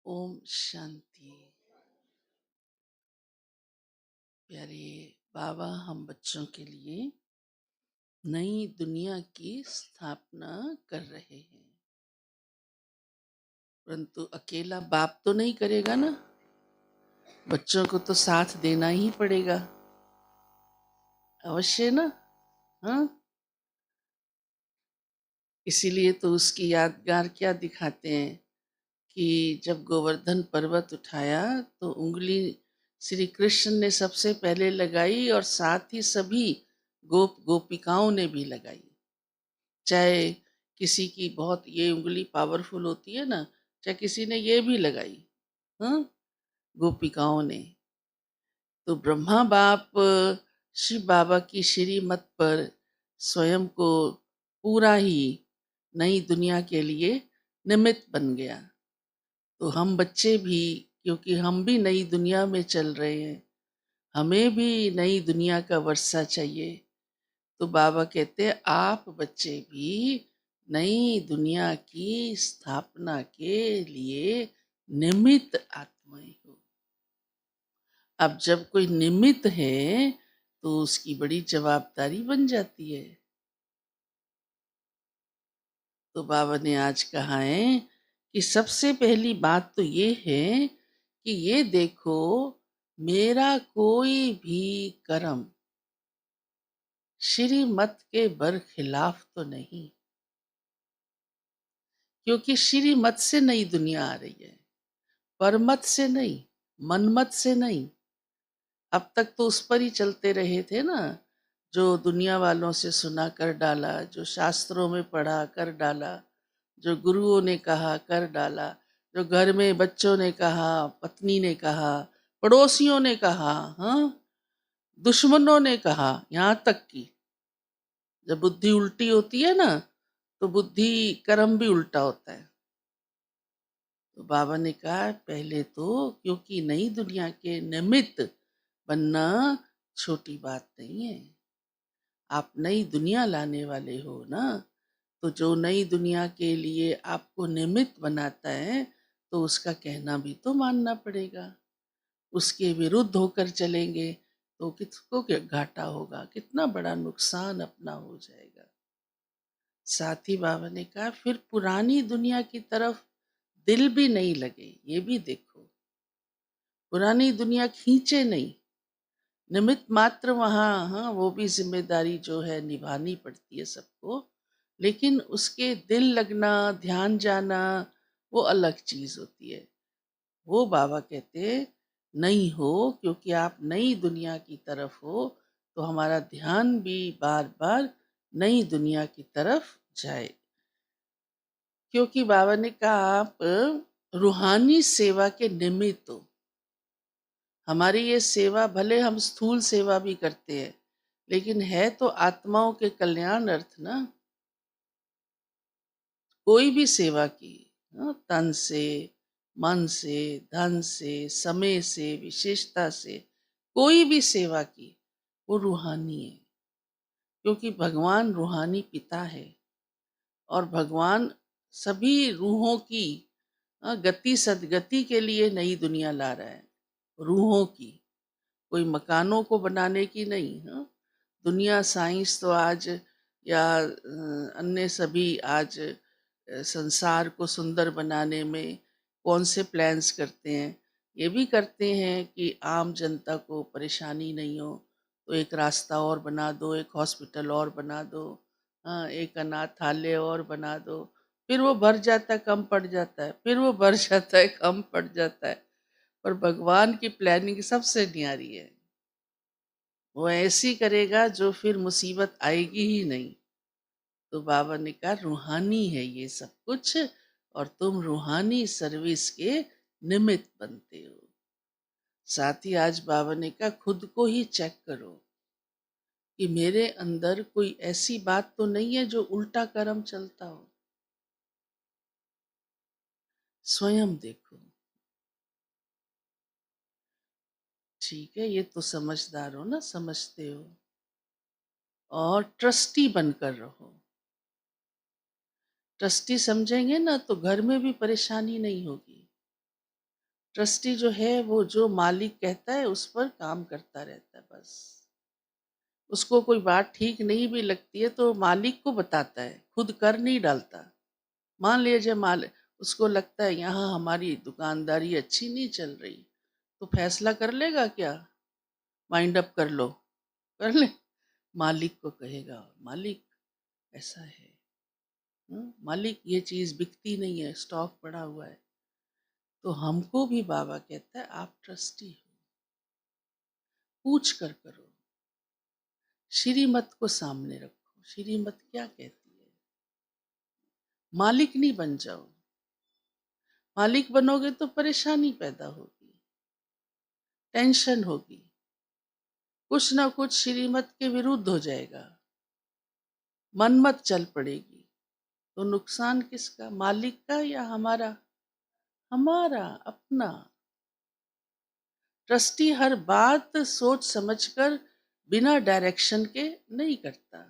ओम शांति। प्यारे बाबा, हम बच्चों के लिए नई दुनिया की स्थापना कर रहे हैं, परंतु अकेला बाप तो नहीं करेगा ना। बच्चों को तो साथ देना ही पड़ेगा, अवश्य ना। हाँ, इसीलिए तो उसकी यादगार क्या दिखाते हैं कि जब गोवर्धन पर्वत उठाया तो उंगली श्री कृष्ण ने सबसे पहले लगाई और साथ ही सभी गोपिकाओं ने भी लगाई। चाहे किसी की बहुत ये उंगली पावरफुल होती है ना, चाहे किसी ने ये भी लगाई, हाँ, गोपिकाओं ने। तो ब्रह्मा बाप शिव बाबा की श्रीमत पर स्वयं को पूरा ही नई दुनिया के लिए निमित्त बन गया। तो हम बच्चे भी, क्योंकि हम भी नई दुनिया में चल रहे हैं, हमें भी नई दुनिया का वर्षा चाहिए। तो बाबा कहते हैं आप बच्चे भी नई दुनिया की स्थापना के लिए निमित्त आत्माएं हो। अब जब कोई निमित्त है तो उसकी बड़ी जवाबदारी बन जाती है। तो बाबा ने आज कहा है कि सबसे पहली बात तो ये है कि ये देखो, मेरा कोई भी कर्म श्रीमत के बरखिलाफ तो नहीं, क्योंकि श्रीमत से नई दुनिया आ रही है, परमत से नहीं, मनमत से नहीं। अब तक तो उस पर ही चलते रहे थे ना, जो दुनिया वालों से सुना कर डाला, जो शास्त्रों में पढ़ा कर डाला, जो गुरुओं ने कहा कर डाला, जो घर में बच्चों ने कहा, पत्नी ने कहा, पड़ोसियों ने कहा, हाँ, दुश्मनों ने कहा, यहाँ तक कि जब बुद्धि उल्टी होती है ना, तो बुद्धि कर्म भी उल्टा होता है। तो बाबा ने कहा पहले तो, क्योंकि नई दुनिया के निमित्त बनना छोटी बात नहीं है। आप नई दुनिया लाने वाले हो ना, तो जो नई दुनिया के लिए आपको निमित्त बनाता है तो उसका कहना भी तो मानना पड़ेगा। उसके विरुद्ध होकर चलेंगे तो किसको क्या घाटा होगा, कितना बड़ा नुकसान अपना हो जाएगा। साथ ही बाबा ने कहा फिर पुरानी दुनिया की तरफ दिल भी नहीं लगे, ये भी देखो। पुरानी दुनिया खींचे नहीं, निमित्त मात्र वहाँ, हाँ, वो भी जिम्मेदारी जो है निभानी पड़ती है सबको, लेकिन उसके दिल लगना, ध्यान जाना, वो अलग चीज होती है। वो बाबा कहते नहीं हो, क्योंकि आप नई दुनिया की तरफ हो तो हमारा ध्यान भी बार बार नई दुनिया की तरफ जाए। क्योंकि बाबा ने कहा आप रूहानी सेवा के निमित्त हो। हमारी ये सेवा, भले हम स्थूल सेवा भी करते हैं, लेकिन है तो आत्माओं के कल्याण अर्थ ना। कोई भी सेवा की, हाँ, तन से, मन से, धन से, समय से, विशेषता से कोई भी सेवा की, वो रूहानी है। क्योंकि भगवान रूहानी पिता है और भगवान सभी रूहों की, हाँ, गति सदगति के लिए नई दुनिया ला रहा है। रूहों की, कोई मकानों को बनाने की नहीं। हाँ, दुनिया साइंस तो आज या अन्य सभी आज संसार को सुंदर बनाने में कौन से प्लान्स करते हैं। ये भी करते हैं कि आम जनता को परेशानी नहीं हो, तो एक रास्ता और बना दो, एक हॉस्पिटल और बना दो, हाँ, एक अनाथालय और बना दो। फिर वो भर जाता है, कम पड़ जाता है, फिर वो भर जाता है, कम पड़ जाता है। पर भगवान की प्लानिंग सबसे न्यारी है। वो ऐसी करेगा जो फिर मुसीबत आएगी ही नहीं। तो बाबा ने कहा रूहानी है ये सब कुछ, और तुम रूहानी सर्विस के निमित्त बनते हो। साथ ही आज बाबा ने कहा खुद को ही चेक करो कि मेरे अंदर कोई ऐसी बात तो नहीं है जो उल्टा कर्म चलता हो। स्वयं देखो। ठीक है, ये तो समझदार हो ना, समझते हो। और ट्रस्टी बनकर रहो। ट्रस्टी समझेंगे ना तो घर में भी परेशानी नहीं होगी। ट्रस्टी जो है वो जो मालिक कहता है उस पर काम करता रहता है बस। उसको कोई बात ठीक नहीं भी लगती है तो मालिक को बताता है, खुद कर नहीं डालता। मान लीजिए उसको लगता है यहाँ हमारी दुकानदारी अच्छी नहीं चल रही, तो फैसला कर लेगा क्या, माइंड अप कर लो, कर ले, मालिक को कहेगा मालिक ऐसा है, मालिक ये चीज बिकती नहीं है, स्टॉक पड़ा हुआ है। तो हमको भी बाबा कहता है आप ट्रस्टी हो, पूछ कर करो, श्रीमत को सामने रखो, श्रीमत क्या कहती है। मालिक नहीं बन जाओ, मालिक बनोगे तो परेशानी पैदा होगी, टेंशन होगी, कुछ ना कुछ श्रीमत के विरुद्ध हो जाएगा, मनमत चल पड़ेगी। तो नुकसान किसका, मालिक का या हमारा? हमारा अपना। ट्रस्टी हर बात सोच समझकर बिना डायरेक्शन के नहीं करता।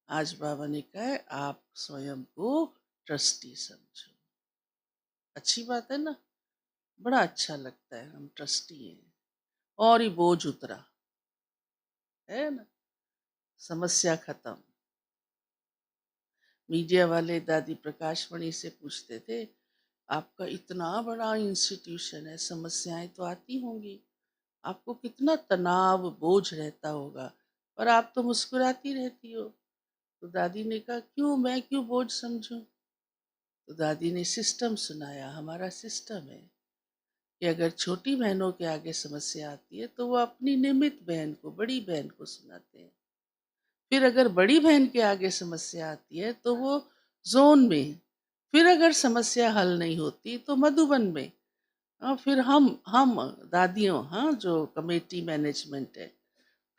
आज बाबा ने कहा है आप स्वयं को ट्रस्टी समझो। अच्छी बात है ना, बड़ा अच्छा लगता है, हम ट्रस्टी हैं और ही बोझ उतरा है ना, समस्या खत्म। मीडिया वाले दादी प्रकाशमणि से पूछते थे आपका इतना बड़ा इंस्टीट्यूशन है, समस्याएं तो आती होंगी, आपको कितना तनाव बोझ रहता होगा, पर आप तो मुस्कुराती रहती हो। तो दादी ने कहा क्यों, मैं क्यों बोझ समझूं? तो दादी ने सिस्टम सुनाया, हमारा सिस्टम है कि अगर छोटी बहनों के आगे समस्या आती है तो वो अपनी निमित बहन को, बड़ी बहन को सुनाते हैं। फिर अगर बड़ी बहन के आगे समस्या आती है तो वो जोन में, फिर अगर समस्या हल नहीं होती तो मधुबन में, फिर हम दादियों, हाँ जो कमेटी मैनेजमेंट है,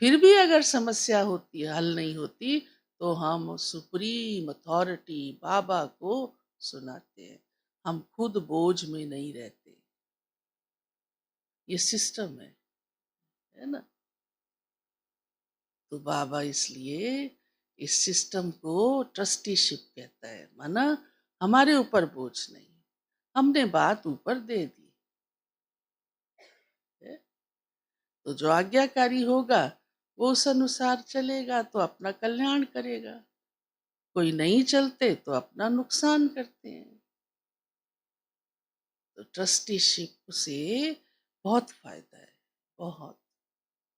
फिर भी अगर समस्या होती है, हल नहीं होती, तो हम सुप्रीम अथॉरिटी बाबा को सुनाते हैं। हम खुद बोझ में नहीं रहते, ये सिस्टम है ना। तो बाबा इसलिए इस सिस्टम को ट्रस्टीशिप कहता है, माना हमारे ऊपर बोझ नहीं, हमने बात ऊपर दे दी है? तो जो आज्ञाकारी होगा वो उस अनुसार चलेगा तो अपना कल्याण करेगा, कोई नहीं चलते तो अपना नुकसान करते हैं। तो ट्रस्टीशिप से बहुत फायदा है, बहुत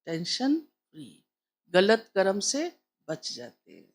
टेंशन फ्री, गलत कर्म से बच जाते हैं।